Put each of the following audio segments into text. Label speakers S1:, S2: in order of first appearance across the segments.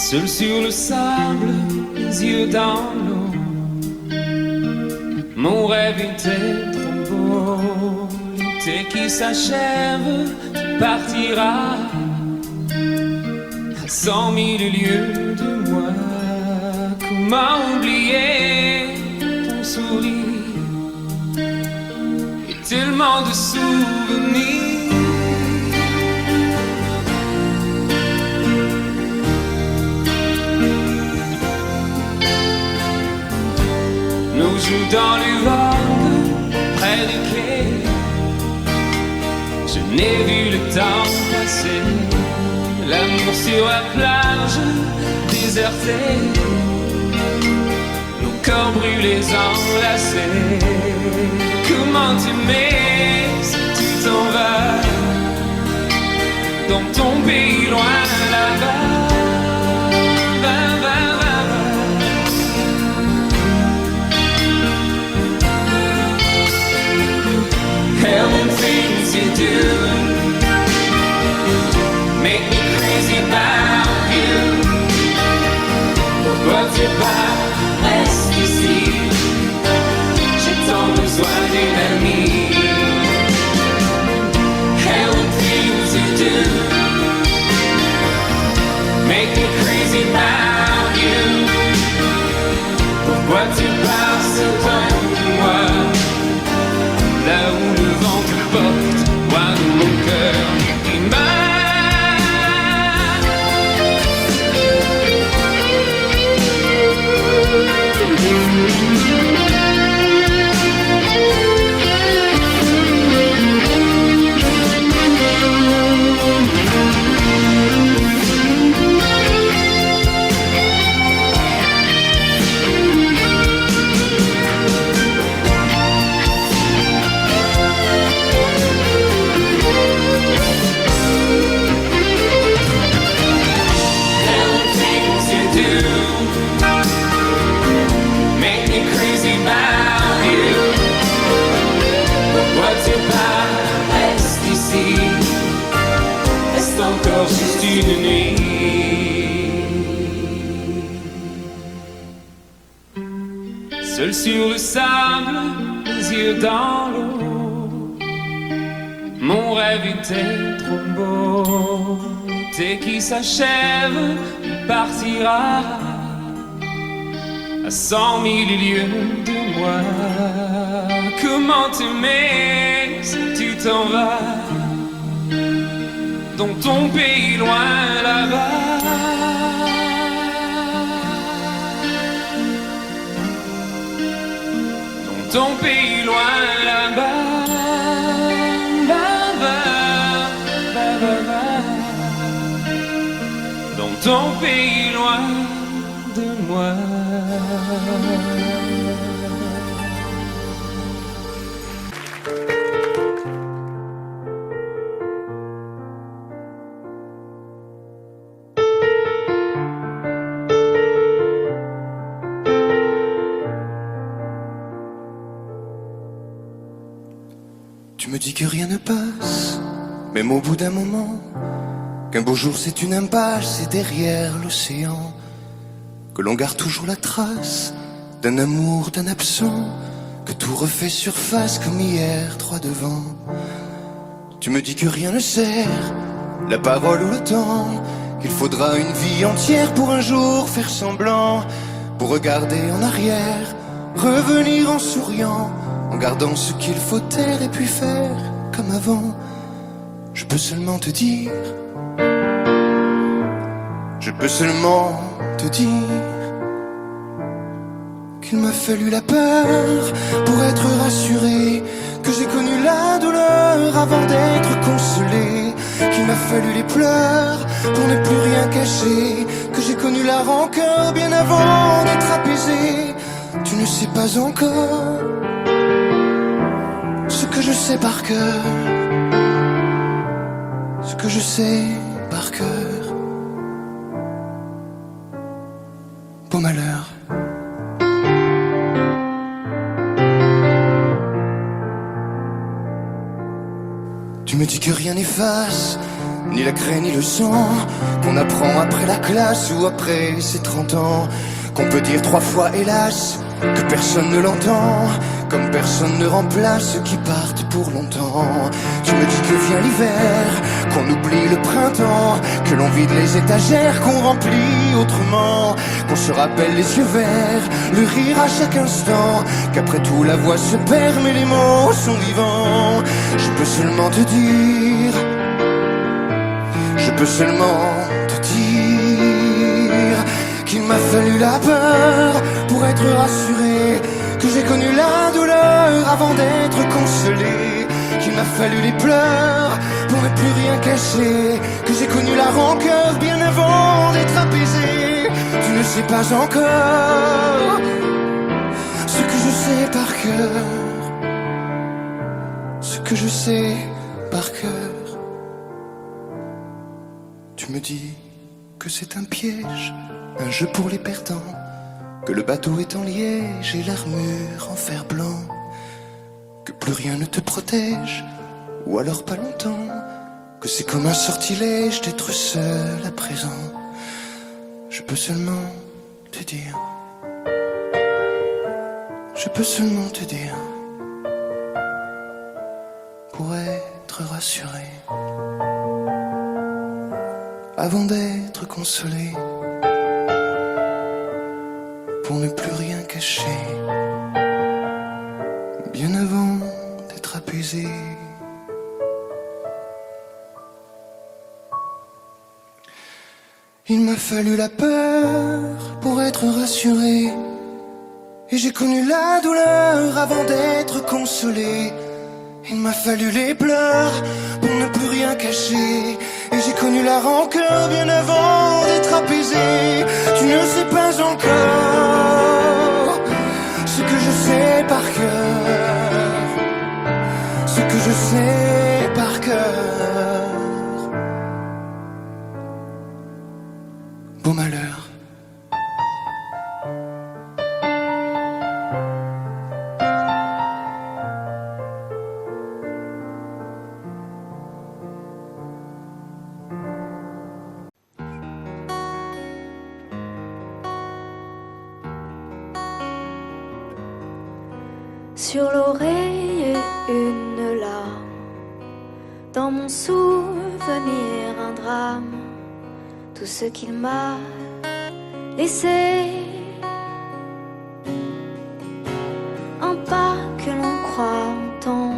S1: Seul sur le sable, les yeux dans l'eau. Mon rêve était trop beau. L'été qui s'achève, tu partiras à 100 000 lieues de moi. Comment oublier ton sourire et tellement de souvenirs. Nous jouons dans les vagues près du quai. Je n'ai vu le temps passer. L'amour sur la plage désertée. Nos corps brûlés enlacés. Comment t'aimer si tu t'en vas dans ton pays loin là-bas. Hell and things you do make me crazy about you. Pourquoi tu pars, reste ici. J'ai tant besoin d'une amie. Hell and things you do make me crazy about you. Pourquoi tu pars si loin de moi? Là où le vent te porte, loin de mon cœur qui juste une nuit. Seul sur le sable, les yeux dans l'eau. Mon rêve était trop beau. L'été qui s'achève, il partira à 100 000 lieues de moi. Comment t'aimer si tu t'en vas dans ton pays loin là-bas. Dans ton pays loin là-bas. Dans ton pays loin de moi.
S2: Tu me dis que rien ne passe, même au bout d'un moment, qu'un beau jour c'est une impasse et derrière l'océan, que l'on garde toujours la trace d'un amour, d'un absent, que tout refait surface comme hier, droit devant. Tu me dis que rien ne sert, la parole ou le temps, qu'il faudra une vie entière pour un jour faire semblant, pour regarder en arrière, revenir en souriant, en gardant ce qu'il faut taire et puis faire comme avant. Je peux seulement te dire, je peux seulement te dire qu'il m'a fallu la peur pour être rassuré, que j'ai connu la douleur avant d'être consolé, qu'il m'a fallu les pleurs pour ne plus rien cacher, que j'ai connu la rancœur bien avant d'être apaisé. Tu ne sais pas encore ce que je sais par cœur, ce que je sais par cœur. Beau malheur. Tu me dis que rien n'efface ni la craie ni le sang, qu'on apprend après la classe ou après ses 30 ans, qu'on peut dire 3 fois hélas, que personne ne l'entend, comme personne ne remplace ceux qui partent pour longtemps. Tu me dis que vient l'hiver, qu'on oublie le printemps, que l'on vide les étagères, qu'on remplit autrement, qu'on se rappelle les yeux verts, le rire à chaque instant, qu'après tout la voix se perd mais les mots sont vivants. Je peux seulement te dire, je peux seulement te dire qu'il m'a fallu la peur pour être rassuré, que j'ai connu la douleur avant d'être consolé, qu'il m'a fallu les pleurs pour ne plus rien cacher, que j'ai connu la rancœur bien avant d'être apaisé. Tu ne sais pas encore ce que je sais par cœur, ce que je sais par cœur. Tu me dis que c'est un piège, un jeu pour les perdants, que le bateau est en liège et l'armure en fer blanc, que plus rien ne te protège, ou alors pas longtemps, que c'est comme un sortilège d'être seul à présent. Je peux seulement te dire, je peux seulement te dire, pour être rassuré, avant d'être consolé, pour ne plus rien cacher, bien avant d'être apaisé. Il m'a fallu la peur pour être rassuré, et j'ai connu la douleur avant d'être consolé. Il m'a fallu les pleurs pour ne plus rien cacher, et j'ai connu la rancœur bien avant d'être apaisé. Tu ne sais pas encore ce que je sais par cœur, ce que je sais par cœur. Beau malheur.
S3: Sur l'oreille une larme, dans mon souvenir un drame, tout ce qu'il m'a laissé, un pas que l'on croit entendre,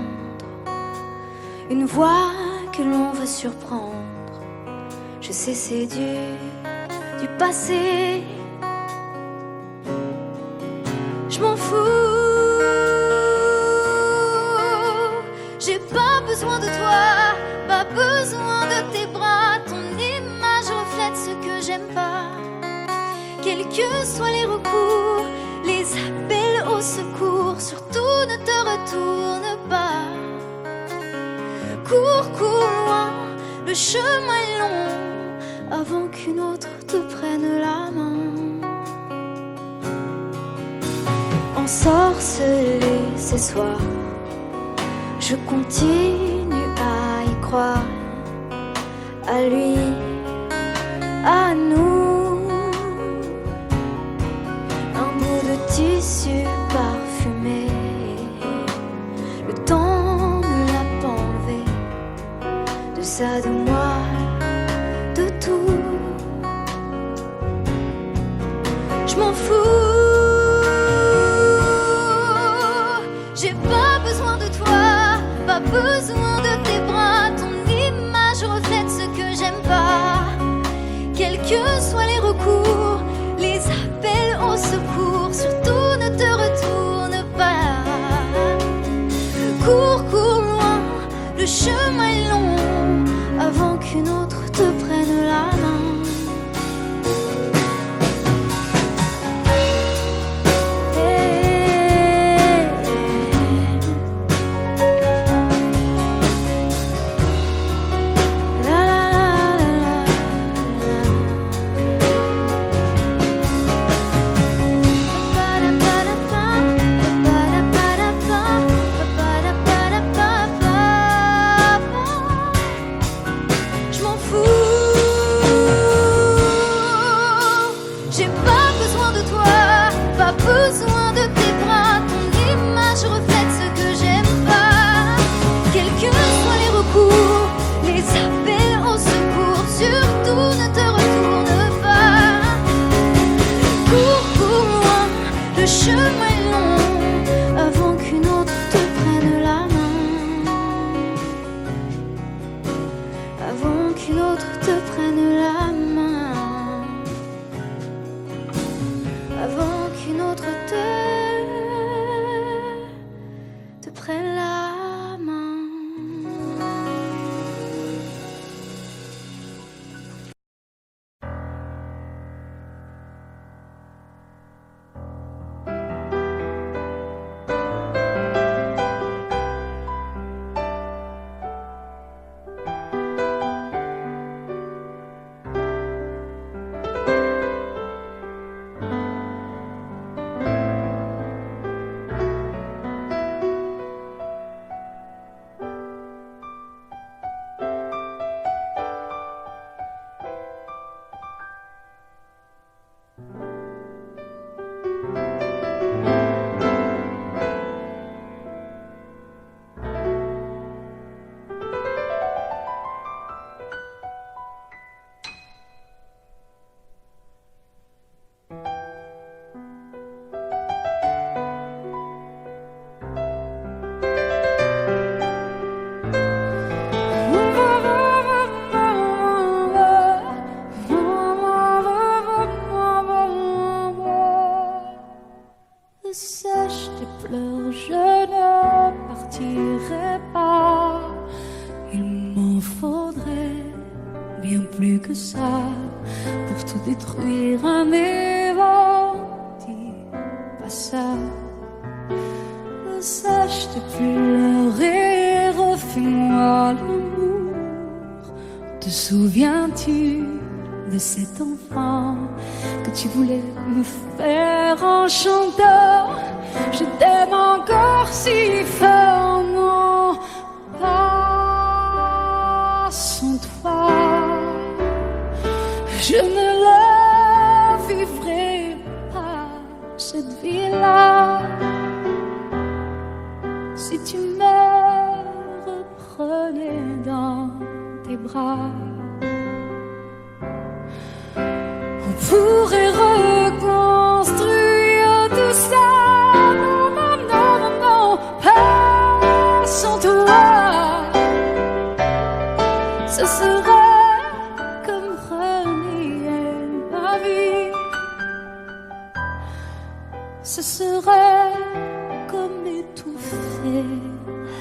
S3: une voix que l'on veut surprendre. Je sais c'est du passé, je m'en fous. J'ai pas besoin de toi, pas besoin de tes bras. Ton image reflète ce que j'aime pas. Quels que soient les recours, les appels au secours, surtout ne te retourne pas. Cours, cours loin, le chemin est long, avant qu'une autre te prenne la main. Ensorcelé ces soirs, je continue à y croire, à lui, à nous. Un bout de tissu parfumé, le temps ne l'a pas enlevé, de ça, de moi, de tout. Je m'en fous. J'ai pas besoin de toi, pas besoin de tes bras. Ton image reflète ce que j'aime pas. Quels que soient les recours, les appels au secours, surtout ne te retourne pas. Cours, cours loin, le chemin est long, avant qu'une autre te prenne la main. l'image reflète ce que j'aime pas. Quels que soient les recours, les appels au secours, surtout ne te retourne pas. Cours pour moi, le chemin est long, avant qu'une autre te prenne la main. Avant qu'une autre te prenne la main. Avant qu'une autre te prenne la main. Sèche tes pleurs, je ne partirai pas. Il m'en faudrait bien plus que ça pour tout détruire, un évent. Dis pas ça. Sèche tes pleurs et refais-moi l'amour. Te souviens-tu de cet enfant que tu voulais me faire en chantant? Je t'aime encore si fort, non, pas sans toi. Je ne la vivrai pas, cette vie-là, si tu me reprenais dans tes bras. On pourrait reconstruire tout ça. Non, non, non, non, non, pas sans toi. Ce serait comme renier ma vie. Ce serait comme étouffer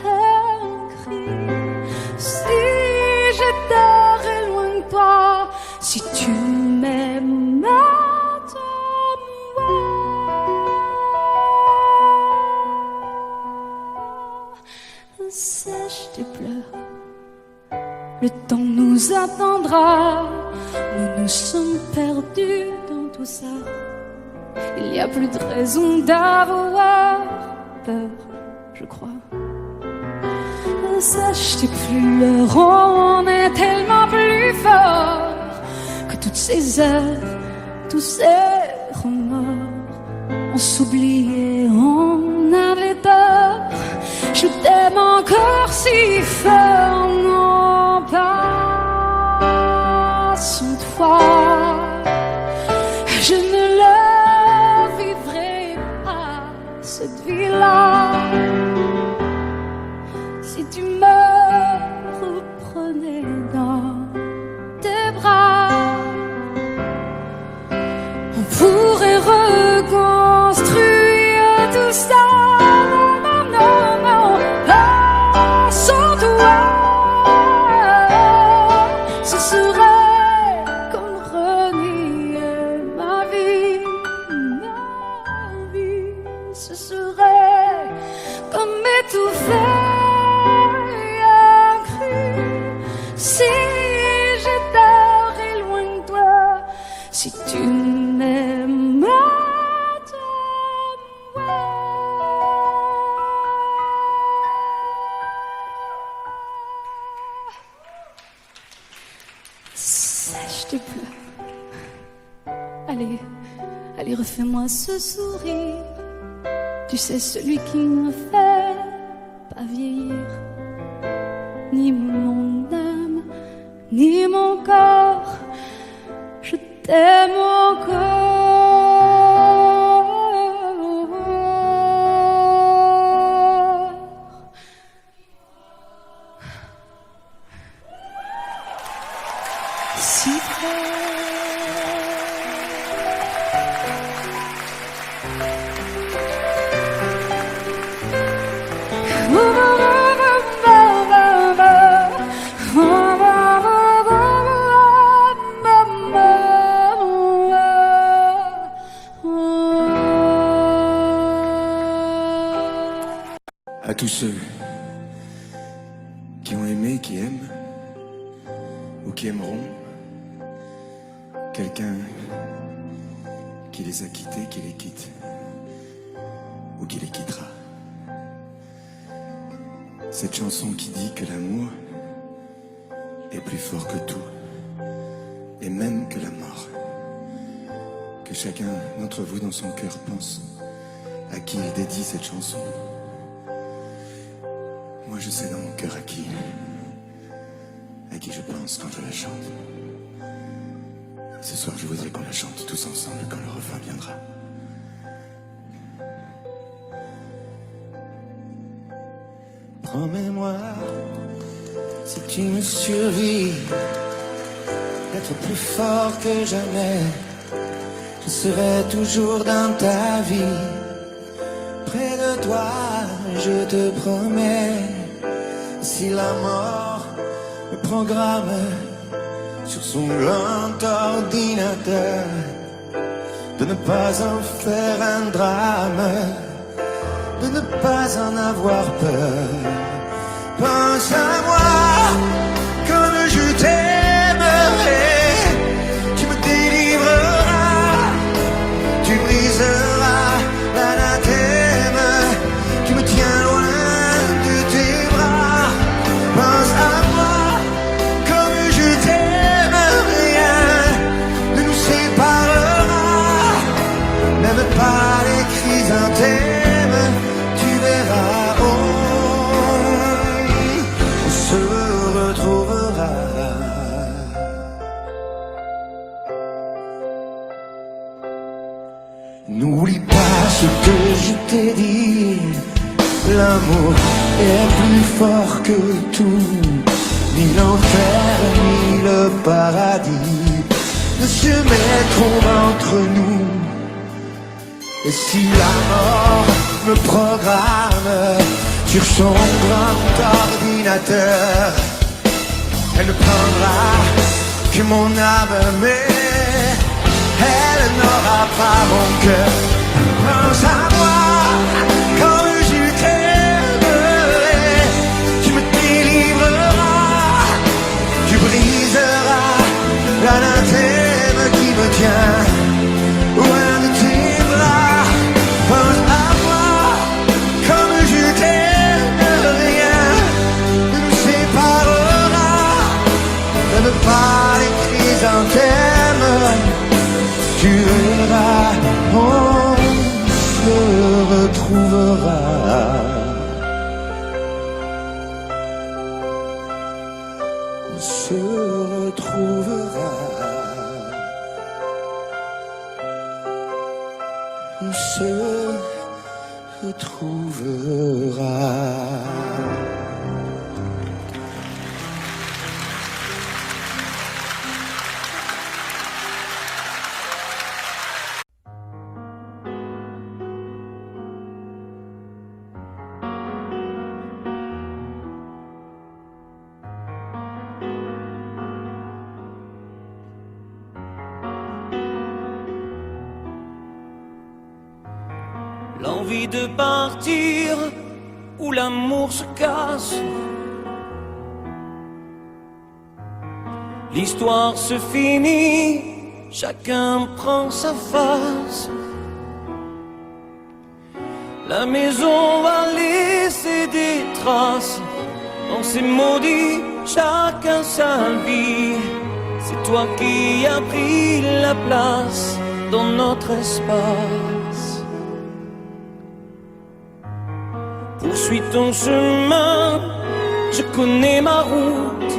S3: un cri. Si j'étais loin de toi, si tu m'aimes, attends-moi. Sèche tes pleurs, le temps nous attendra. Nous nous sommes perdus dans tout ça. Il n'y a plus de raison d'avoir peur, je crois. Sèche tes pleurs, on est tellement plus fort que toutes ces heures, tous ces remords. On s'oubliait, on avait tort. Je t'aime encore si fort, non, pas sans toi. Je ne la vivrai pas, cette vie-là, si tu me reprenais dans tes bras. On pourrait reconstruire tout ça. Non, non, non, non, pas sans toi. Ce serait comme renier ma vie, ma vie. Ce serait comme étouffer un cri. Si j'étais loin de toi, si tu m'aimes, attends-moi. Sèche tes pleurs. Allez, allez, refais-moi ce sourire.
S4: Tu sais, celui qui ne fait pas vieillir ni mon âme, ni mon corps. Je t'aime encore. Si fort.
S5: À tous ceux qui ont aimé, qui aiment, ou qui aimeront, quelqu'un qui les a quittés, qui les quitte, ou qui les quittera. Cette chanson qui dit que l'amour est plus fort que tout, et même que la mort. Que chacun d'entre vous dans son cœur pense à qui il dédie cette chanson. Moi je sais dans mon cœur à qui je pense quand je la chante. Ce soir je voudrais qu'on la chante tous ensemble quand le refrain viendra.
S2: Promets-moi, si tu me survis, d'être plus fort que jamais. Je serai toujours dans ta vie, près de toi, je te promets. Si la mort me programme sur son grand ordinateur, de ne pas en faire un drame, de ne pas en avoir peur. Pense à moi comme je t'aimerai. Tu me délivreras, tu briseras l'anathème qui me tient loin de tes bras. Pense à moi comme je t'aime, rien ne nous séparera, même pas les chrysanthèmes. Tu verras, oh, on se retrouvera. N'oublie pas ce que je t'ai dit, l'amour est plus fort que tout, ni l'enfer ni le paradis ne se mettront entre nous. Et si la mort me programme sur son grand ordinateur, elle ne prendra que mon âme, mais elle n'aura pas mon cœur. Pense à moi comme je t'aimerai. Tu me délivreras, tu briseras l'anathème qui me tient loin de tes bras. Pense à moi comme je t'aime, rien ne nous séparera, même pas les chrysanthèmes. Tu verras, on se retrouvera. On se retrouvera. On se retrouvera.
S6: L'envie de partir où l'amour se casse. L'histoire se finit, chacun prend sa face. La maison va laisser des traces. On s'est maudit, chacun sa vie. C'est toi qui as pris la place dans notre espace. Poursuis ton chemin, je connais ma route.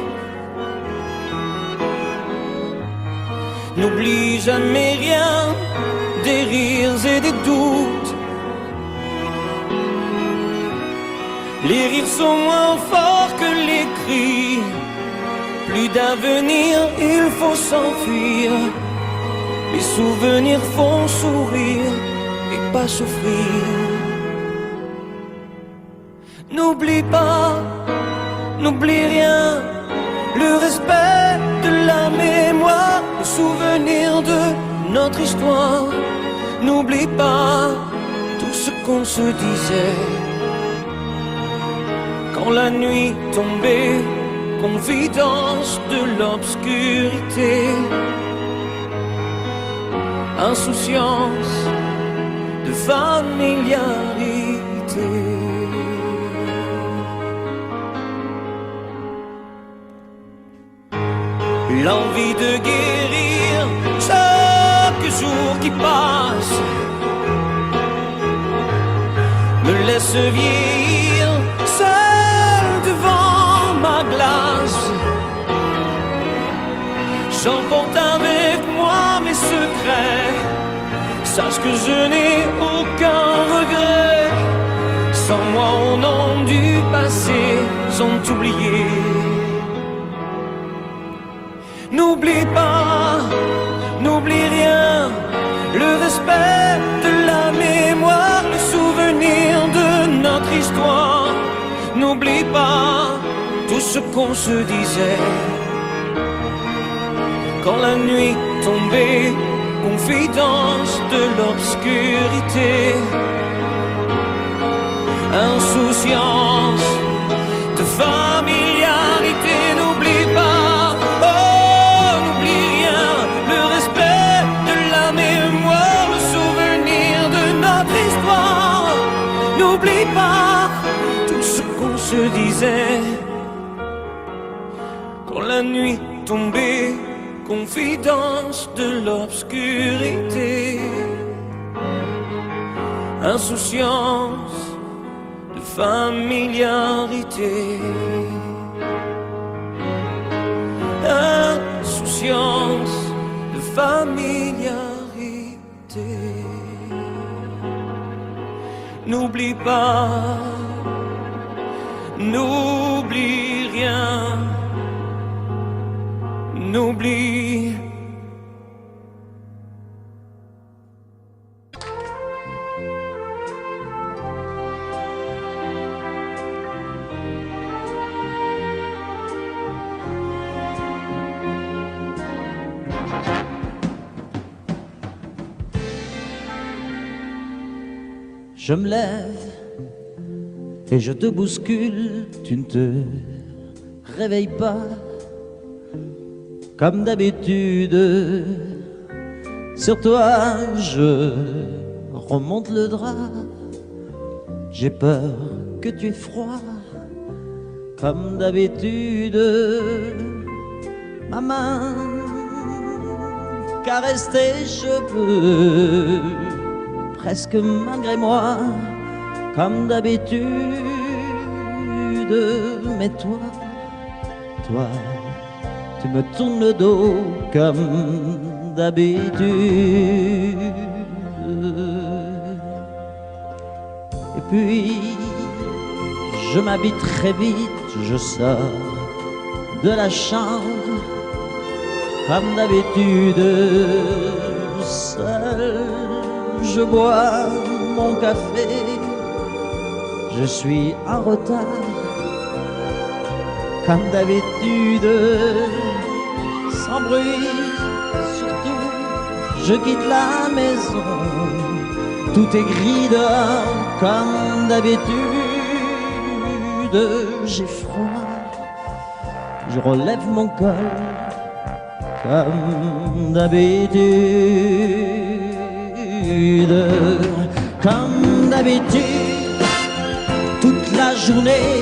S6: N'oublie jamais rien, des rires et des doutes. Les rires sont moins forts que les cris. Plus d'avenir, il faut s'enfuir. Les souvenirs font sourire et pas souffrir. N'oublie pas, n'oublie rien, le respect de la mémoire, le souvenir de notre histoire. N'oublie pas tout ce qu'on se disait quand la nuit tombait, confidence de l'obscurité, insouciance de familiarité. L'envie de guérir chaque jour qui passe me laisse vieillir seul devant ma glace. J'emporte avec moi mes secrets, sache que je n'ai aucun regret. Sans moi au nom du passé sont oubliés. N'oublie pas, n'oublie rien, le respect de la mémoire, le souvenir de notre histoire. N'oublie pas tout ce qu'on se disait quand la nuit tombait, confidence de l'obscurité, insouciance de familiarité. N'oublie pas, oh n'oublie rien, le respect de la mémoire, le souvenir de notre histoire. N'oublie pas tout ce qu'on se disait quand la nuit tombait, confidence de l'obscurité, insouciance de familiarité, insouciance de familiarité. N'oublie pas, n'oublie rien, n'oublie.
S7: Je me lève et je te bouscule, tu ne te réveilles pas comme d'habitude. Sur toi je remonte le drap, j'ai peur que tu aies froid comme d'habitude. Ma main caresse tes cheveux, presque malgré moi, comme d'habitude. Mais toi, tu me tournes le dos comme d'habitude. Et puis, je m'habille très vite, je sors de la chambre comme d'habitude. Seul, je bois mon café, je suis en retard, comme d'habitude. Sans bruit, surtout, je quitte la maison, tout est gris dehors, comme d'habitude. J'ai froid, je relève mon col, comme d'habitude. Comme d'habitude, toute la journée,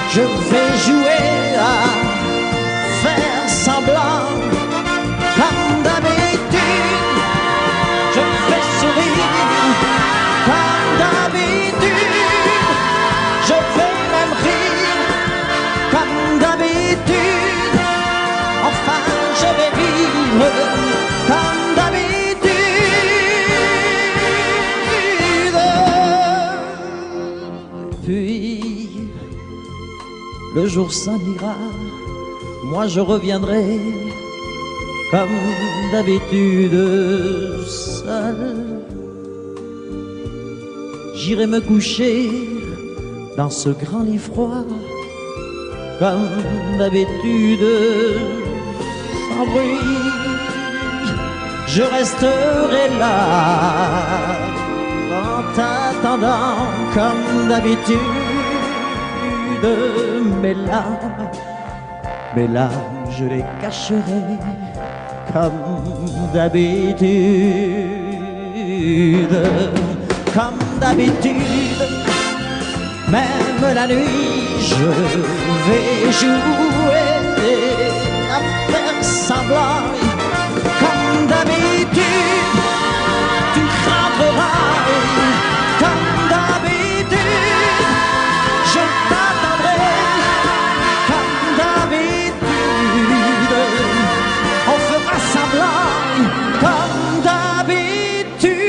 S7: je vais jouer à faire semblant. Comme d'habitude, je fais sourire. Comme d'habitude, puis le jour s'en ira, moi je reviendrai comme d'habitude seul. J'irai me coucher dans ce grand lit froid comme d'habitude sans bruit. Je resterai là en t'attendant comme d'habitude. Mes larmes, je les cacherai comme d'habitude. Comme d'habitude, même la nuit, je vais jouer à faire semblant. Comme d'habitude, tu rentreras. Comme d'habitude, je t'attendrai. Comme d'habitude, on fera semblant. Comme d'habitude.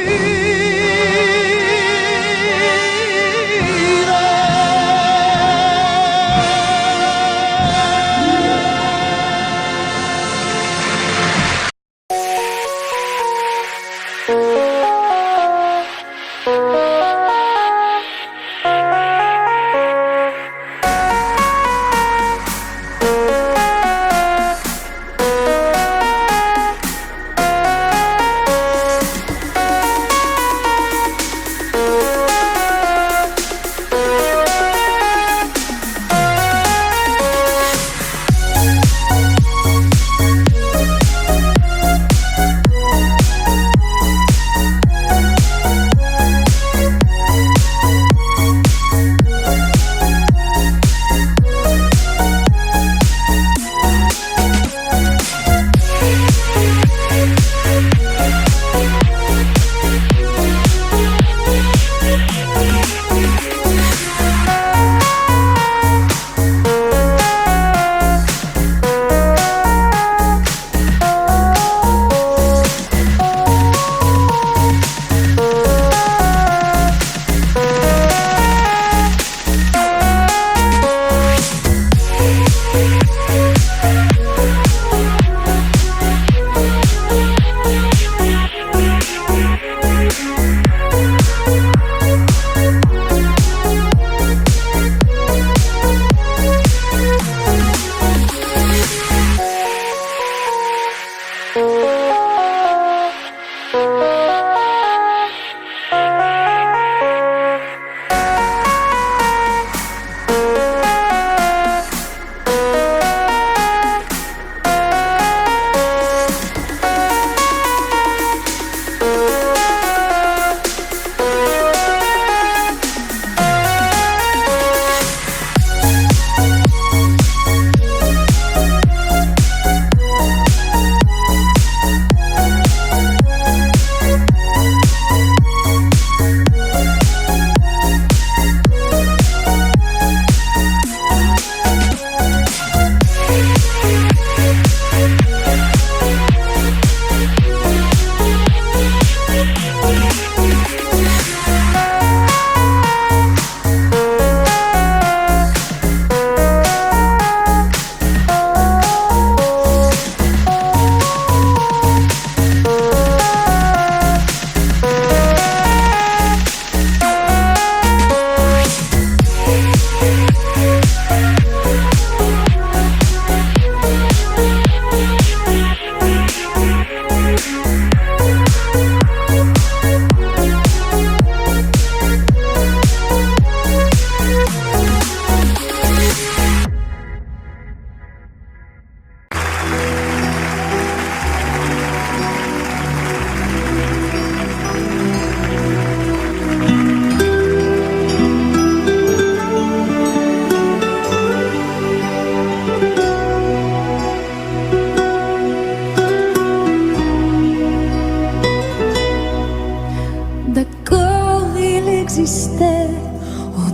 S4: existait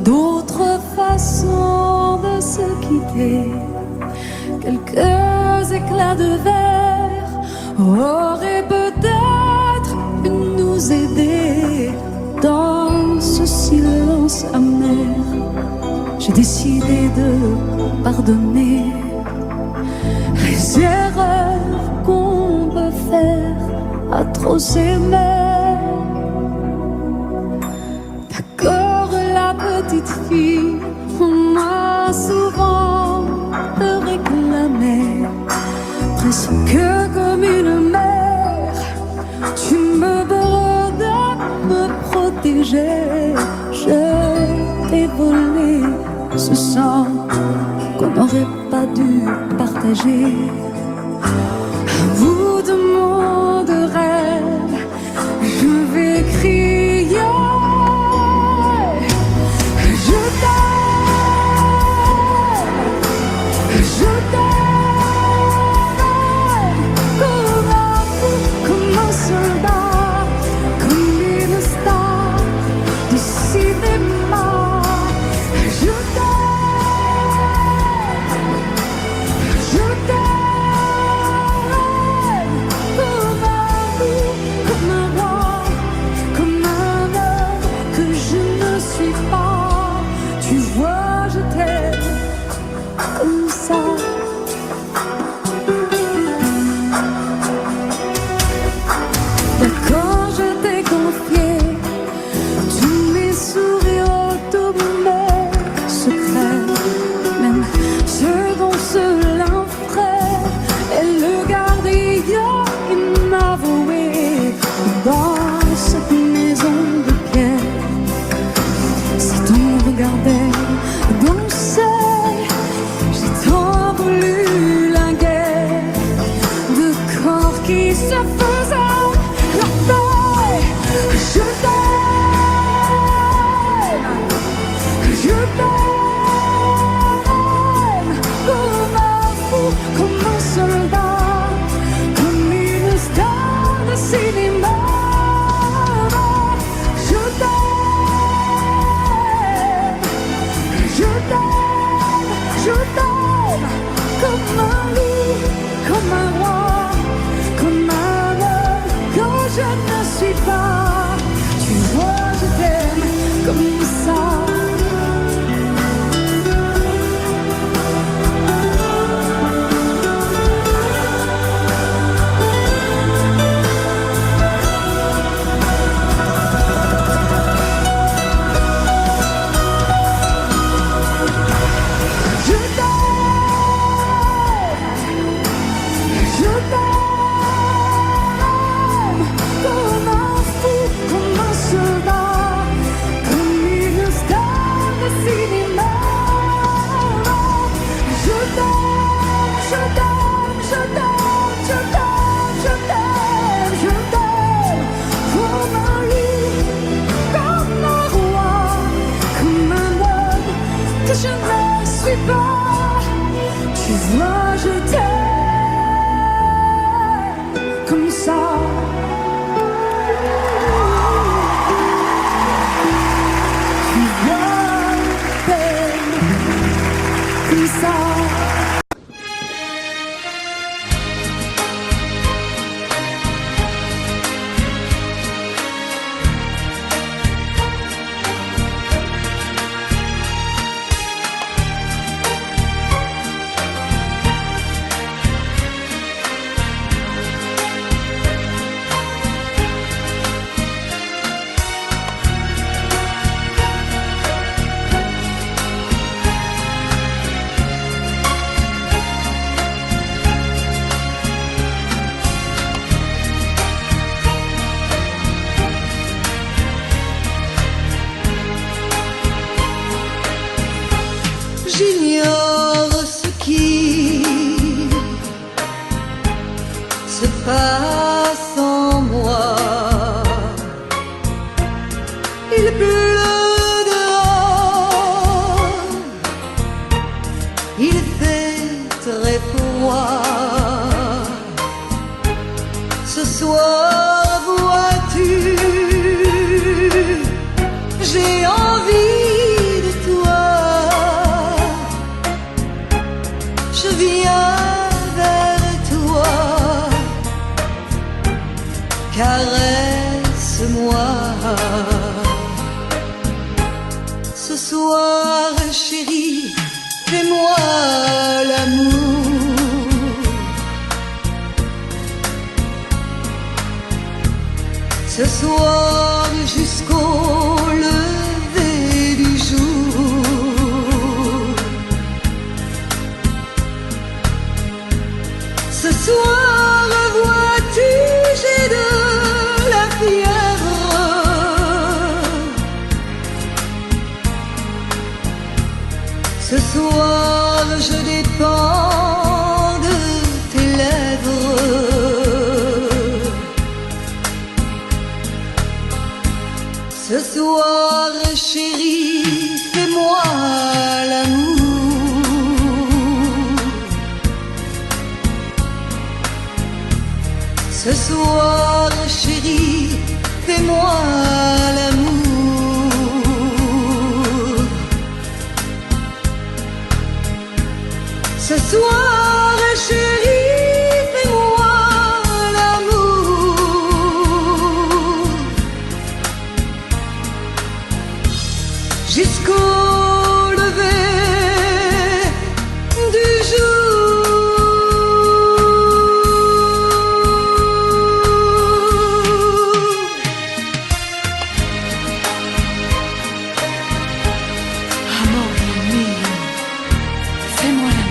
S4: d'autres façons de se quitter. Quelques éclats de verre auraient peut-être pu nous aider dans ce silence amer. j'ai décidé de pardonner les erreurs qu'on peut faire à trop s'aimer. D'accord, la petite fille, on m'a souvent réclamé, presque comme une mère. Tu me bordais, me protégeais. Je t'ai volé ce sang qu'on n'aurait pas dû partager. À bout de mots de rêve, je vais crier. Je t'aime, je t'aime, comme un fou, comme un soldat, comme une star du cinéma. Je t'aime, je t'aime, comme un fou, comme un roi, comme un homme que je ne suis pas. Tu vois, je t'aime comme ça. D'accord, je t'ai confié tous mes sourires, tous mes secrets, même ceux dont seul un frère est le gardien inavoué dans cette maison de pierre. Si ton regardait danser, j'ai tant voulu la guerre de corps qui se faisaient la paix. Je t'aime, comme un fou, comme un soldat, comme une star de cinéma. Je t'aime, je t'aime, je t'aime, comme un loup, comme un roi, comme un homme que je ne suis pas. Tu vois, je t'aime comme ça. Je t'aime, comme un fou, comme un soldat, comme une star de cinéma. Je t'aime, je t'aime, je t'aime, je t'aime, je t'aime, je t'aime, comme un loup, comme un roi, comme un homme que je ne suis pas. Tu vois, je t'aime comme ça. Tu vois, je t'aime comme ça.
S8: J'ignore ce qui se passe en moi. Il pleut dehors, il fait très froid. Ce soir, vois-tu, j'ai envie de toi. Je viens vers toi, caresse-moi. Ce soir, chérie, Ce soir je dépends de tes lèvres. Ce soir chérie, fais-moi l'amour. Ce soir chérie, fais-moi l'amour. Ce soir chérie, fais-moi l'amour. Jusqu'au lever du
S4: Amore mio, fais-moi l'amour.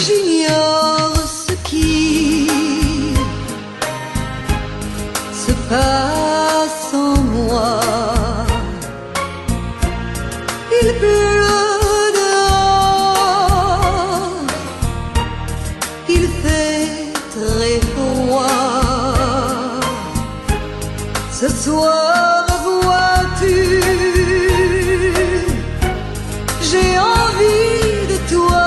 S8: J'ignore ce qui se passe en moi. Il pleut dehors, il fait très froid. Ce soir, vois-tu, j'ai envie de toi.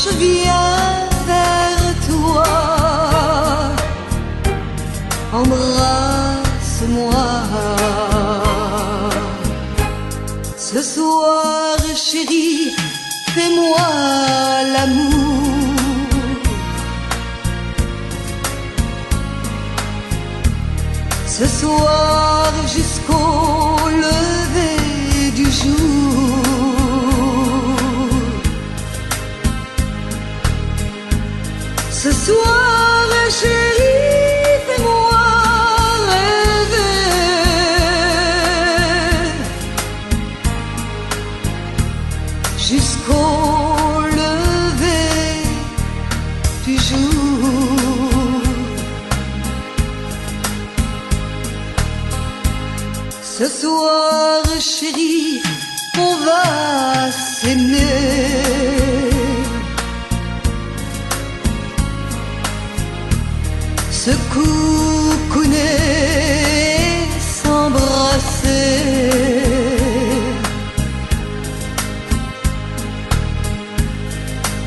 S8: Je viens vers toi, embrasse-moi. Ce soir, chérie, fais-moi l'amour. Ce soir, jusqu'au lever du jour. Ce soir, chérie, fais-moi rêver. Jusqu'au lever du jour. Ce soir, chérie, on va s'aimer. Se coucouner, s'embrasser.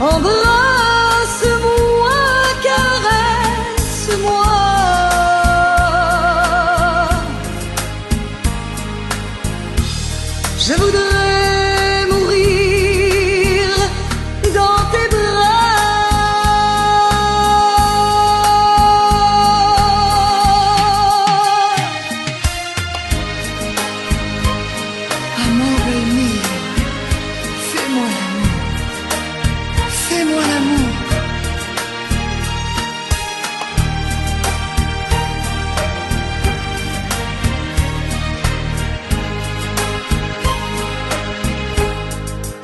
S8: Embrasse-moi, caresse-moi. Je voudrais mourir dans tes
S4: Amore mio, fais-moi l'amour. Fais-moi l'amour.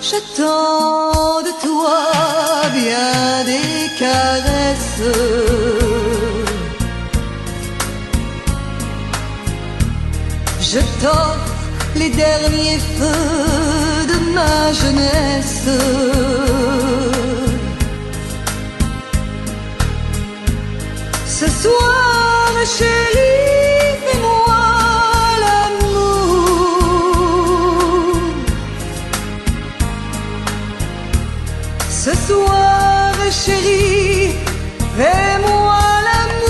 S8: J'attends de toi bien des caresses. Je t'offre les derniers feux de ma jeunesse. Ce soir, chérie, fais-moi l'amour. Ce soir, chérie, fais-moi l'amour.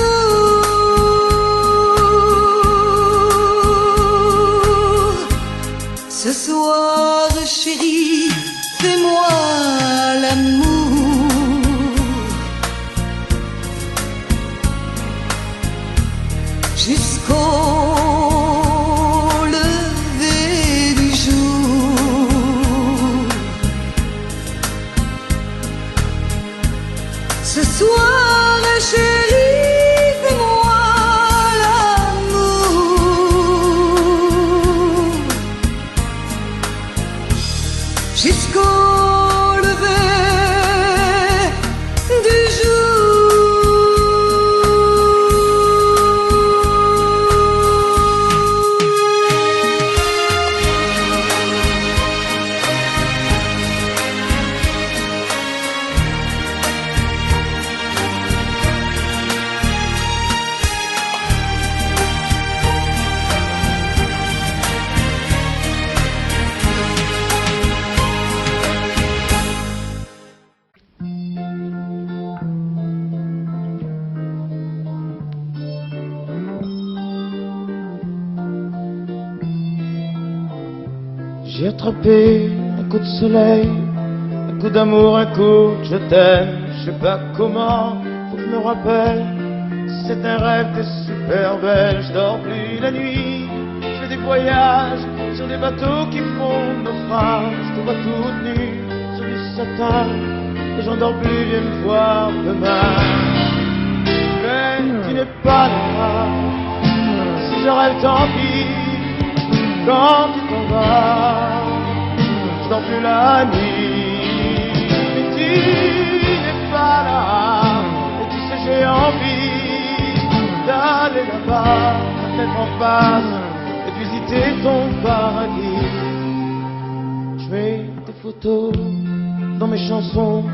S8: Ce soir, chérie, fais-moi l'amour. Jusqu'au lever du jour. Ce soir, chérie, fais-moi l'amour. Jusqu'au
S9: J'ai attrapé un coup de soleil, un coup d'amour, un coup de je t'aime. Je sais pas comment, faut que je me rappelle. C'est un rêve, t'es super belle. Je dors plus la nuit, je fais des voyages sur des bateaux qui font naufrage. Je te vois toute nue sur du satin et j'en dors plus, viens me voir demain. Mais tu n'es pas là, si je rêve tant pis. Quand tu t'en vas, je dors plus la nuit. Mais tu n'es pas là, et tu sais j'ai envie d'aller là-bas, la tête en face, et de visiter ton paradis. Je mets des photos dans mes chansons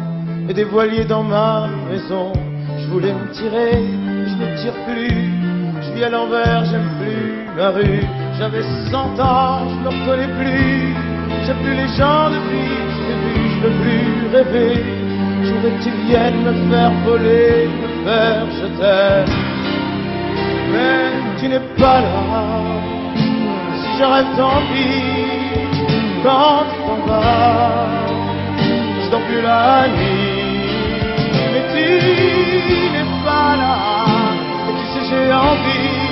S9: et des voiliers dans ma maison. Je voulais me tirer, mais je ne tire plus. Je vis à l'envers, j'aime plus ma rue. J'avais 100 ans, je ne reconnais plus. J'aime plus les gens depuis que je t'ai vu, je veux plus rêver. Je voudrais que tu viennes me faire voler, me faire je t'aime. Mais tu n'es pas là, si je rêve tant pis. Quand tu t'en vas, je dors plus la nuit. Mais tu n'es pas là, et tu sais j'ai envie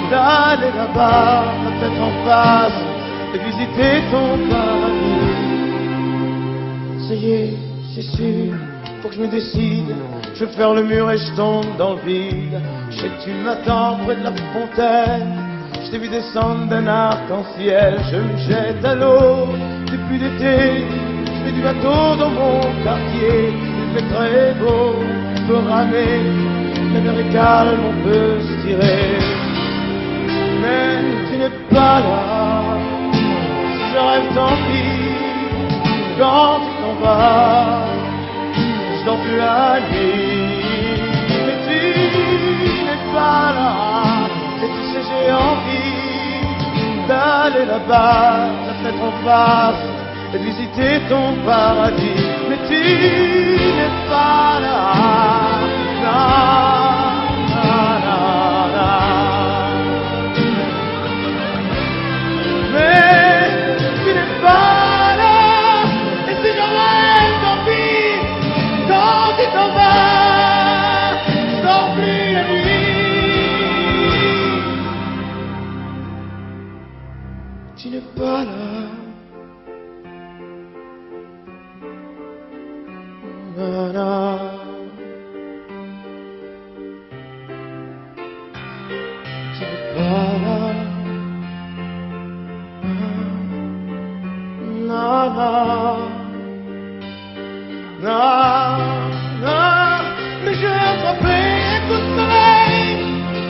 S9: d'aller là-bas, la tête en face, et visiter ton paradis. Ça y est, c'est sûr, faut que je me décide. Je vais faire le mur et je tombe dans le vide. Je sais que tu m'attends près de la fontaine. Je t'ai vu descendre d'un arc-en-ciel. Je me jette à l'eau depuis l'été. Je fais du bateau dans mon quartier. Il fait très beau, on peut ramer. La mer est calme, on peut se tirer. Mais tu n'es pas là, si je rêve tant pis. Quand tu t'en vas, je dors plus la nuit. Mais tu n'es pas là, et tu sais j'ai envie d'aller là-bas, la tête en face, et de visiter ton paradis. Mais tu n'es pas là, mais tu n'es pas là, et si je rêve tant pis. Quand tu t'en vas, je dors plus la nuit. Tu n'es pas là. Na, na. Tu n'es pas là. Na, na, na, na. Mais j'ai attrapé un coup de soleil,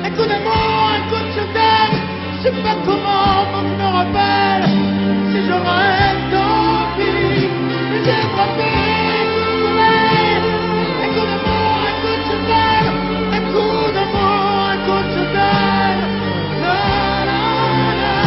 S9: un coup d'amour, un coup de je t'aime. Je sais pas comment, faut que je me rappelle. Si je rêve tant pis. Mais j'ai attrapé un coup de soleil, un coup d'amour, un coup de je t'aime. Un coup d'amour, un coup de je t'aime. Na, na, na, na.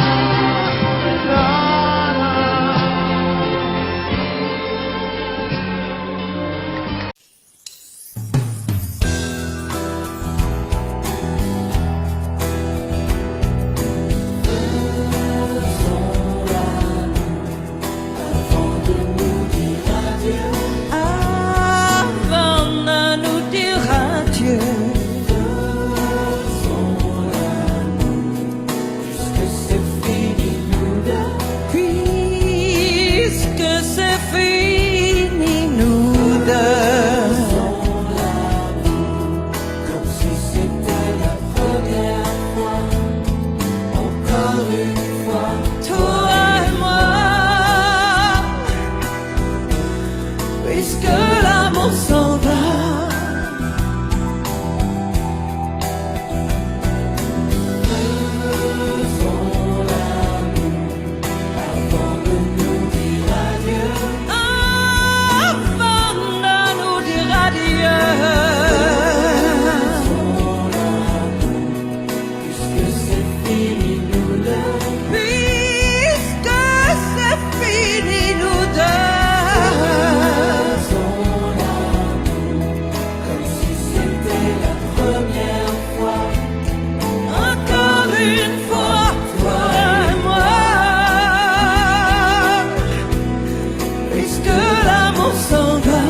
S6: l'amour s'en va.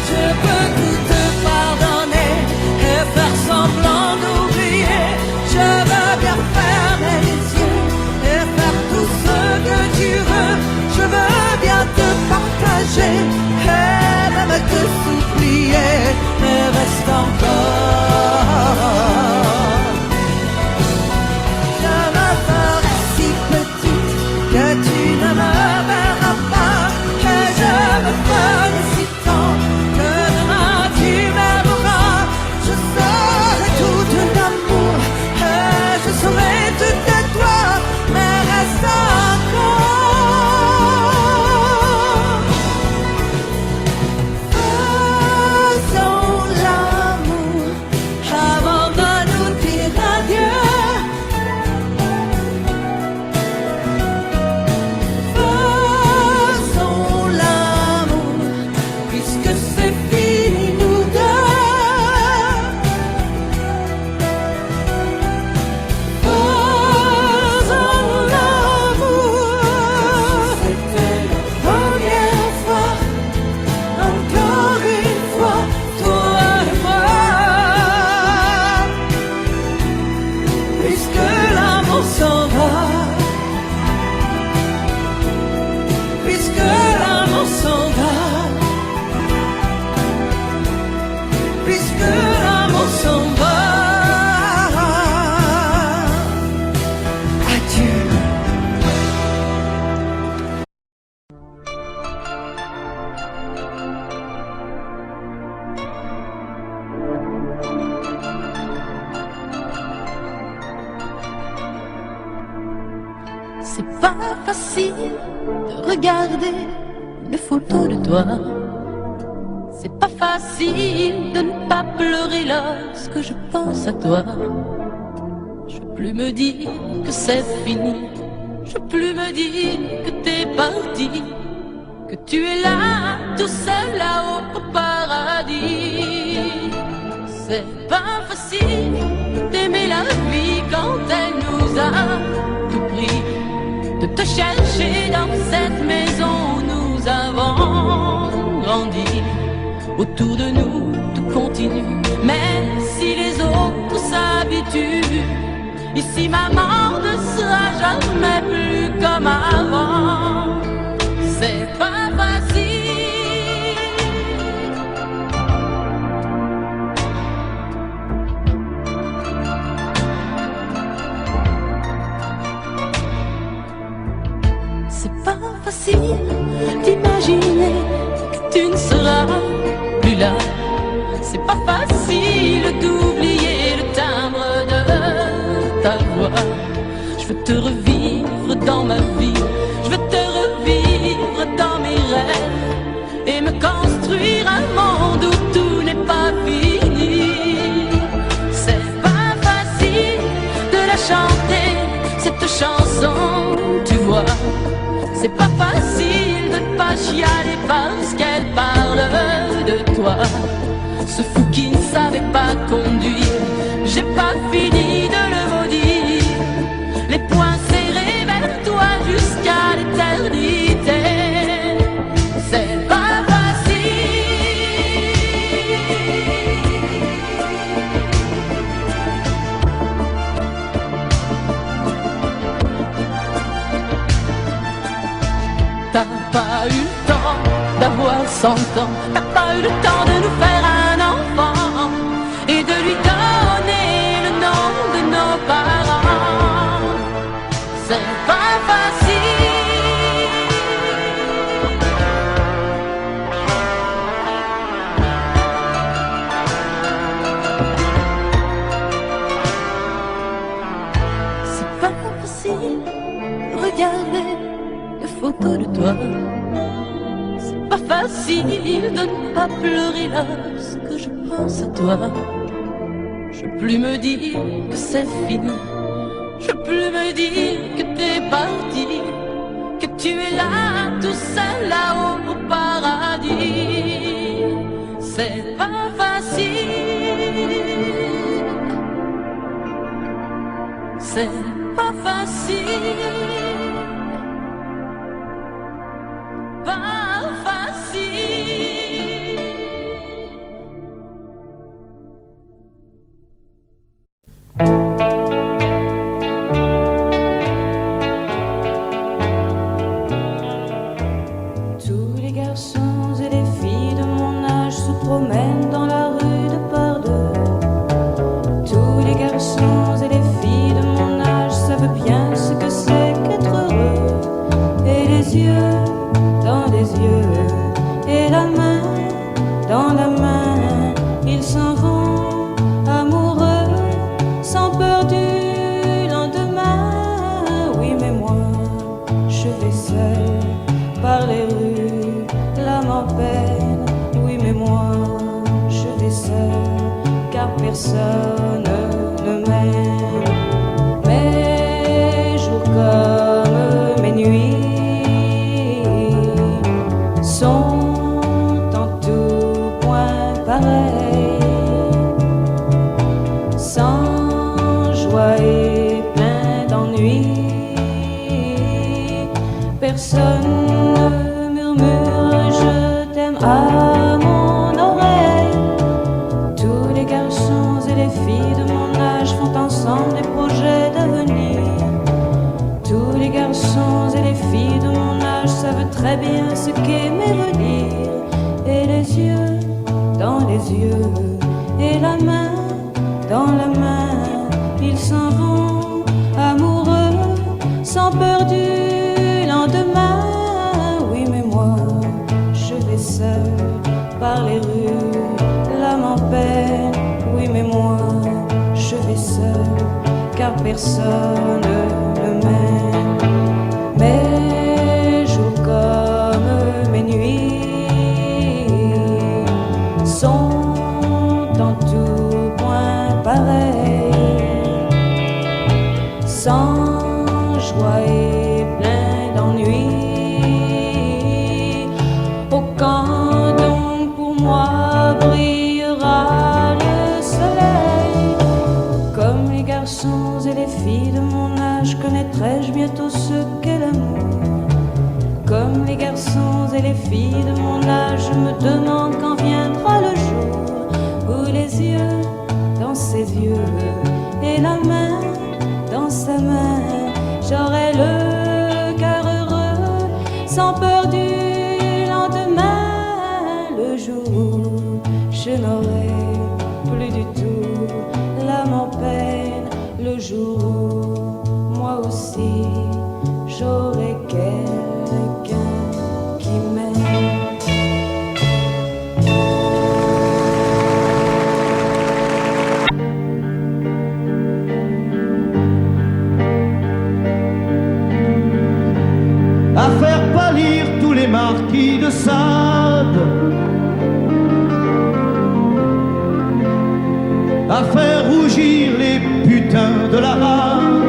S6: Je peux tout te pardonner et faire semblant d'oublier. Je veux bien fermer les yeux et faire tout ce que tu veux. Je veux bien te partager et même te supplier, mais reste encore. Je me ferai si petite que tu ne me verras pas, et je me ferai si tant que demain tu m'aimeras. Je serai tout ton amour et je serai tout à toi, mais reste encore. Faisons l'amour avant de nous dire adieu. Faisons l'amour puisque c'est fini nous deux. Faisons l'amour. C'était la première fois, encore une fois, toi et moi. Puisque l'amour s'en va, puisque l'amour s'en va, puisque l'amour s'en va. Adieu.
S10: C'est pas facile de regarder les photos de toi. C'est pas facile de ne pas pleurer lorsque je pense à toi. Je peux plus me dire que c'est fini. Je peux plus me dire que t'es parti, que tu es là, tout seul là-haut au paradis. C'est pas facile d'aimer la vie quand elle nous a tout pris, de te chercher dans cette maison où nous avons grandi. Autour de nous, tout continue, même si les autres s'habituent. Ici, maman ne sera jamais plus comme avant. C'est pas facile. C'est pas facile d'imaginer que tu ne seras plus là. C'est pas facile d'oublier le timbre de ta voix. Je veux te revivre dans ma vie, je veux te revivre dans mes rêves et me construire un monde où tout n'est pas fini. C'est pas facile de la chanter, cette chanson, tu vois. C'est pas facile de ne pas chialer parce qu'elle parle de toi. Ce fou qui ne savait pas conduire, j'ai pas fini de le maudire. Les poings serrés vers toi jusqu'à l'éternité. C'est pas T'as pas eu le temps d'avoir 100 ans, t'as pas eu le temps de nous faire un enfant et de lui donner le nom de nos parents. C'est pas facile. C'est pas facile, regardez les photos de toi. C'est pas facile de ne pas pleurer lorsque je pense à toi. Je peux plus me dire que c'est fini. Je peux plus me dire que t'es parti, que tu es là, tout seul là-haut au paradis. C'est pas facile. C'est pas facile. m'empêche. Oui, mais moi, je vais seul, car personne ne m'aime. Mes jours comme mes nuits sont en tout point pareils, sans joie et plein d'ennui. Personne ne murmure je t'aime à mon oreille. Tous les garçons et les filles de mon âge font ensemble des projets d'avenir. Tous les garçons et les filles de mon âge savent très bien ce qu'est venir. Et les yeux dans les yeux, et la main dans la main, ils s'en vont amoureux, sans peur du lendemain. Oui, mais moi, je vais seul par les rues, l'âme en peine. Oui, mais moi, je vais seul, car personne ne m'aime. Mes jours comme mes nuits sont en tout point pareils, sans joie et plein d'ennui. Oh, quand donc pour moi brillera le soleil, comme les garçons et les filles de mon âge, connaîtrai-je bientôt ce qu'est l'amour. Comme les garçons et les filles de mon âge, je me demande quand viendra le jour où les yeux dans ses yeux et la main dans sa main, j'aurai le cœur heureux, sans peur du lendemain. Le jour où je n'aurai plus du tout l'âme en peine, le jour où moi aussi j'aurai quelqu'un qui m'aime.
S9: À faire pâlir tous les marquis de Sade, à faire rougir les putains de la rade,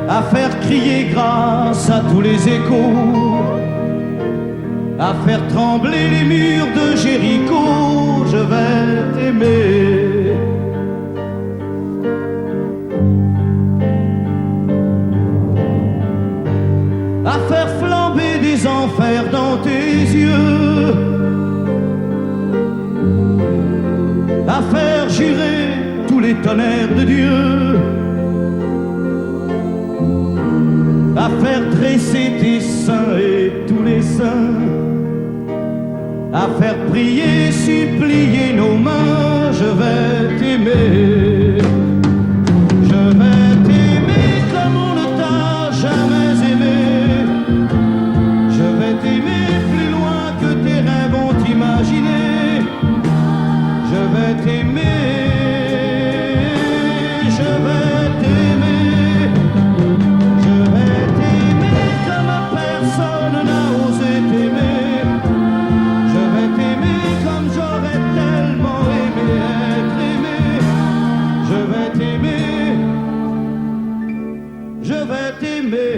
S9: à faire crier grâce à tous les échos, à faire trembler les murs de Jéricho. Je vais t'aimer. À faire flamber des enfers dans tes yeux, à faire jurer tous les tonnerres de Dieu, à faire tresser tes seins et tous les saints, à faire prier, supplier nos mains. Je vais t'aimer. Je vais t'aimer comme on ne t'a jamais aimé. Je vais t'aimer plus loin que tes rêves ont imaginé. Je vais t'aimer, je vais t'aimer, je vais t'aimer comme personne n'a osé t'aimer. Je vais t'aimer comme j'aurais tellement aimé être aimé. Je vais t'aimer, je vais t'aimer.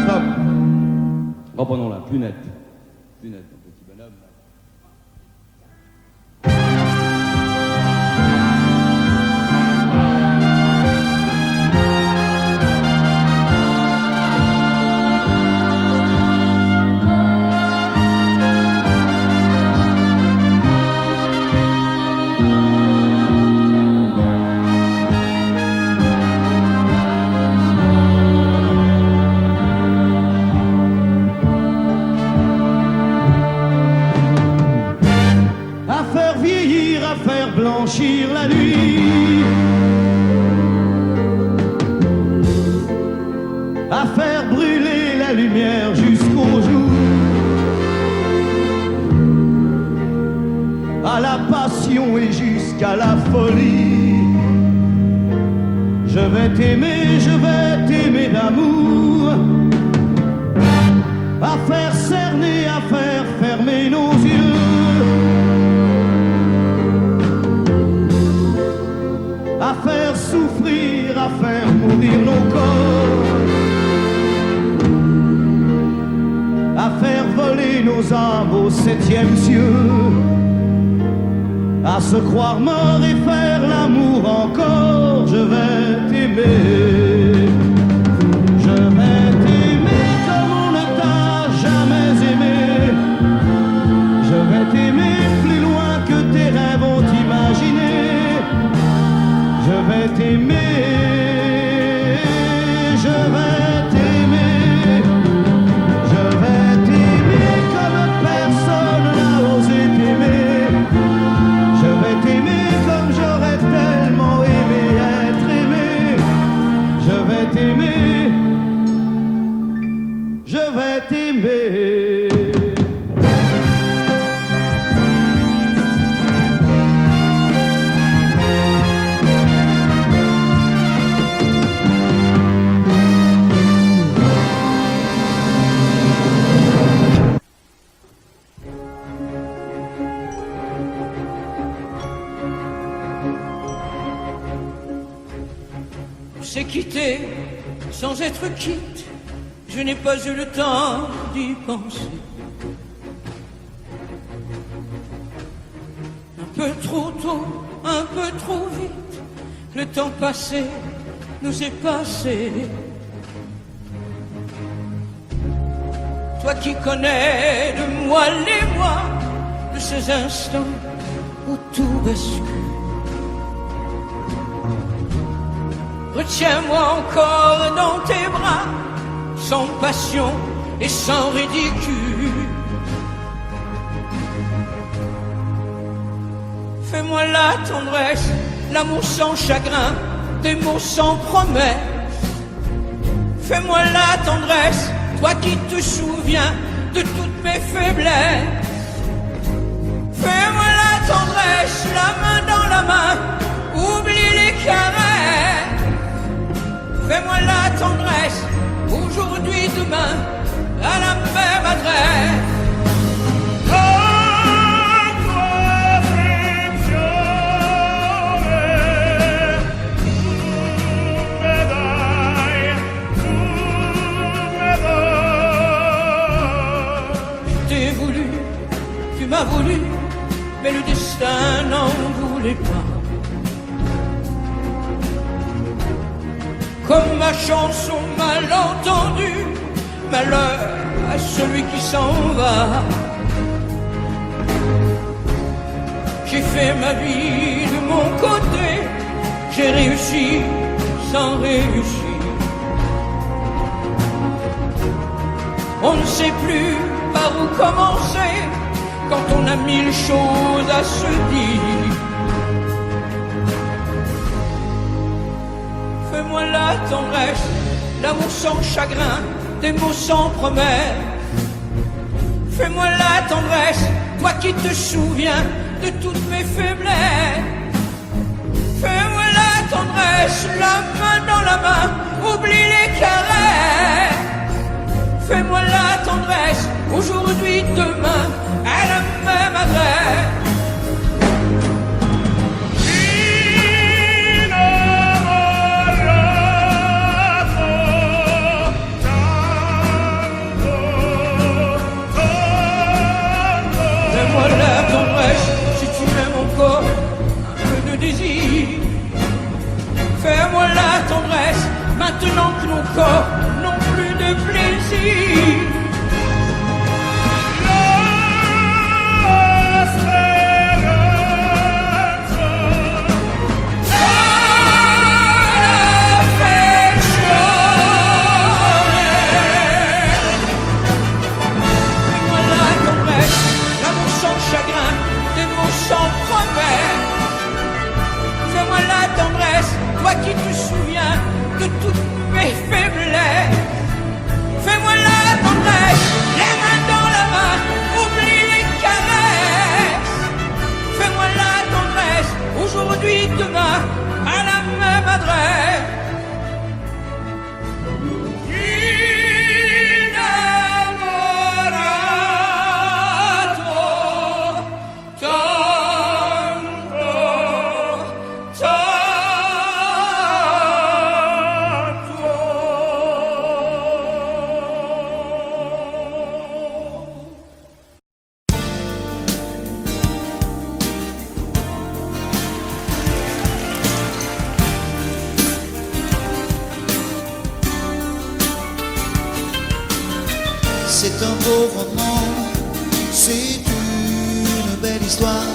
S9: Stop. Reprenons-la, plus net. Plus net, mon petit bonhomme. Blanchir la nuit, à faire brûler la lumière jusqu'au jour, à la passion et jusqu'à la folie, Je vais t'aimer d'amour, à faire cerner, à faire fermer nos yeux, à faire souffrir, à faire mourir nos corps, à faire voler nos âmes au 7e cieux, à se croire mort et faire l'amour encore. Je vais t'aimer, je vais t'aimer comme on ne t'a jamais aimé. Je vais t'aimer plus loin que tes rêves ont imaginé. Je vais t'aimer, je vais t'aimer, je vais t'aimer comme personne n'a osé t'aimer. Je vais t'aimer comme j'aurais tellement aimé être aimé. Je vais t'aimer, je vais t'aimer.
S6: C'est quitté sans être quitte, je n'ai pas eu le temps d'y penser. Un peu trop tôt, un peu trop vite, le temps passé nous est passé. Toi qui connais de moi les mois, de ces instants où tout bascule. Retiens-moi encore dans tes bras, sans passion et sans ridicule. Fais-moi la tendresse, l'amour sans chagrin, des mots sans promesse. Fais-moi la tendresse, toi qui te souviens de toutes mes faiblesses. Fais-moi la tendresse, la main dans la main, oublie les caresses. Fais-moi la tendresse, aujourd'hui, demain, à la même adresse. Je t'ai voulu, tu m'as voulu, mais le destin n'en voulait pas. Comme ma chanson mal entendue, malheur à celui qui s'en va. J'ai fait ma vie de mon côté, j'ai réussi sans réussir. On ne sait plus par où commencer quand on a 1000 choses à se dire. Fais-moi la tendresse, l'amour sans chagrin, des mots sans promesse. Fais-moi la tendresse, toi qui te souviens de toutes mes faiblesses. Fais-moi la tendresse, la main dans la main, oublie les caresses. Fais-moi la tendresse, aujourd'hui, demain, à la même adresse. Fais-moi la tendresse, si tu m'aimes encore, un peu de désir. Fais-moi la tendresse, maintenant que nos corps n'ont plus de plaisir. Toi qui te souviens de toutes mes faiblesses. Fais-moi la tendresse, les mains dans la main, oublie les caresses. Fais-moi la tendresse, aujourd'hui, demain, à la même adresse.
S11: beau roman, c'est une belle histoire,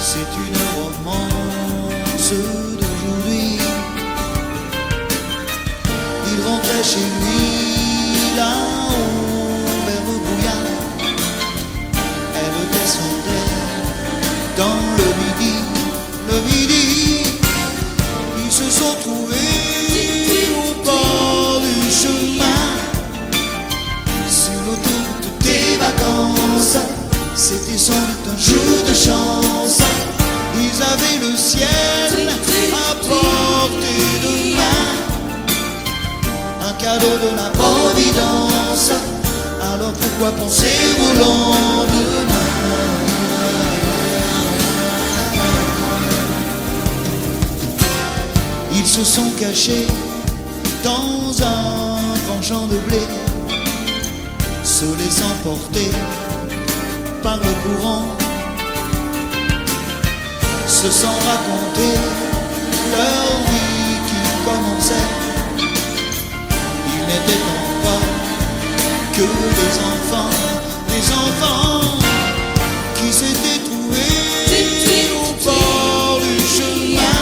S11: c'est une romance d'aujourd'hui. Il rentrait chez lui là-haut vers le brouillard, elle descendait dans le midi, ils se sont trouvés au bord du chemin, sur l'autoroute des vacances. C'était sans doute un jour de chance, ils avaient le ciel à portée de main, un cadeau de la Providence. Alors pourquoi penser au lendemain? Ils se sont cachés dans un grand champ de blé, se laissant porter par le courant, se sont raconté leur vie qui commençait. Ils n'étaient encore que des enfants qui s'étaient trouvés au bord du chemin,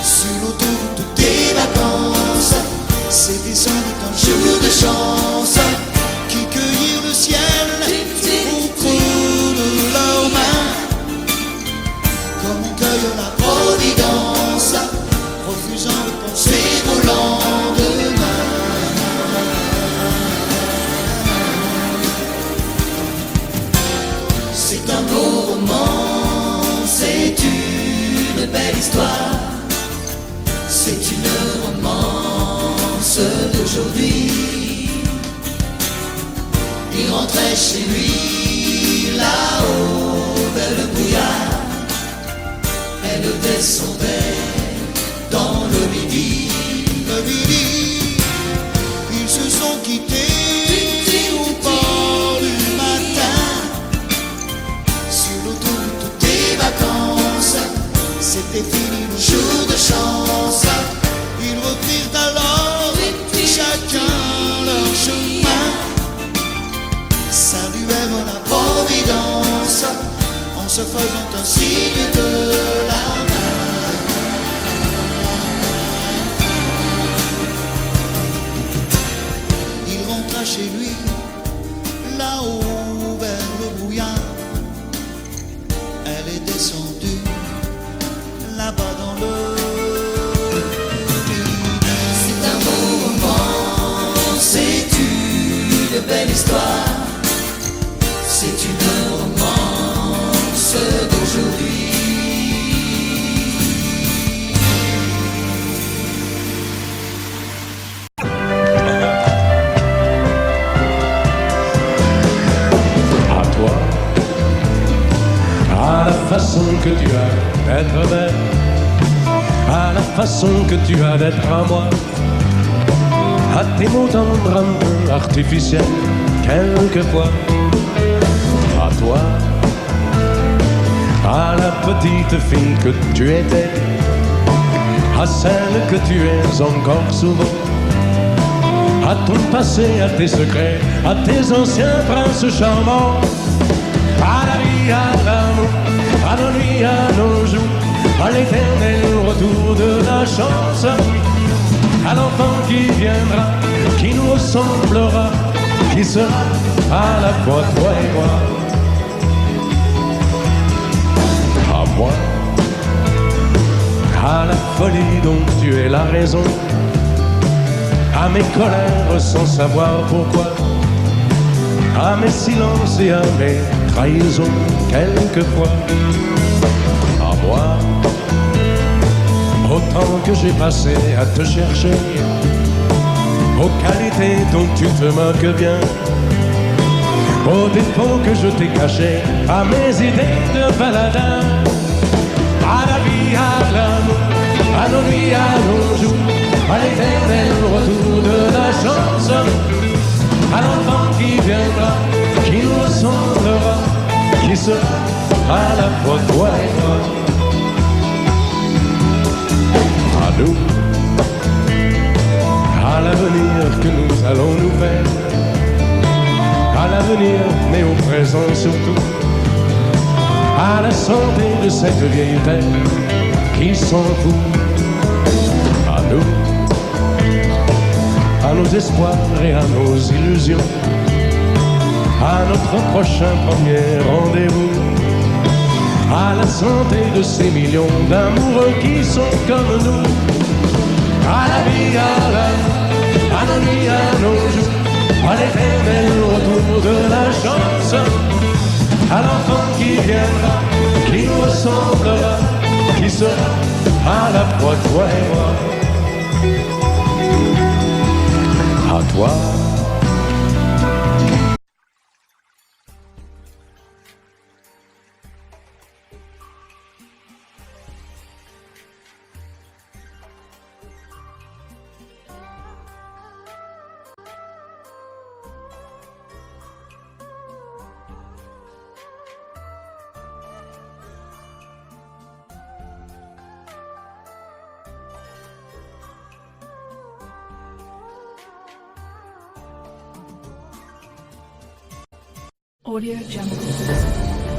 S11: sur l'autoroute des vacances. C'était sans doute un jour de chance, qui cueillirent le ciel au creux de leurs mains, comme on cueille la Providence, refusant de penser au lendemain. C'est un beau roman, c'est une belle histoire, c'est une romance d'aujourd'hui. Il rentrait chez lui là-haut vers le brouillard, elle descendait dans le midi. Ils se sont quittés au bord du matin, sur l'autoroute des vacances. C'était fini le jour de chance, ils reprirent alors chacun leur chemin, saluèrent la Providence en se faisant un signe de la main. Il rentra chez lui là-haut vers le brouillard, elle est descendue là-bas dans le midi. C'est un beau roman, c'est une belle histoire, c'est une romance d'aujourd'hui.
S12: À toi, à la façon que tu as d'être belle, à la façon que tu as d'être à moi, à tes mots tendres un peu artificiels quelquefois. À toi, à la petite fille que tu étais, à celle que tu es encore souvent, à ton passé, à tes secrets, à tes anciens princes charmants, à la vie, à l'amour, à nos nuits, à nos jours, à l'éternel retour de la chance, à l'enfant qui viendra, qui nous ressemblera, qui sera à la fois toi et moi. À moi, à la folie dont tu es la raison, à mes colères sans savoir pourquoi, à mes silences et à mes trahisons quelquefois. À moi, autant que j'ai passé à te chercher, aux qualités dont tu te moques bien, aux défauts que je t'ai cachés, à mes idées de baladin, à la vie, à l'amour, à nos nuits, à nos jours, à l'éternel retour de la chance, à l'enfant qui viendra, qui nous ressemblera, qui sera à la fois toi et moi. À nous, à l'avenir que nous allons nous faire, santé de cette vieille terre qui s'en fout. À nous, à nos espoirs et à nos illusions, à notre prochain premier rendez-vous, à la santé de ces millions d'amoureux qui sont comme nous, à la vie, à nos nuits, à nos jours, à l'éternel retour de la chance, à l'enfant qui viendra, qui nous ressemblera, qui sera à la fois toi et moi. À toi.
S4: Audio Jungle.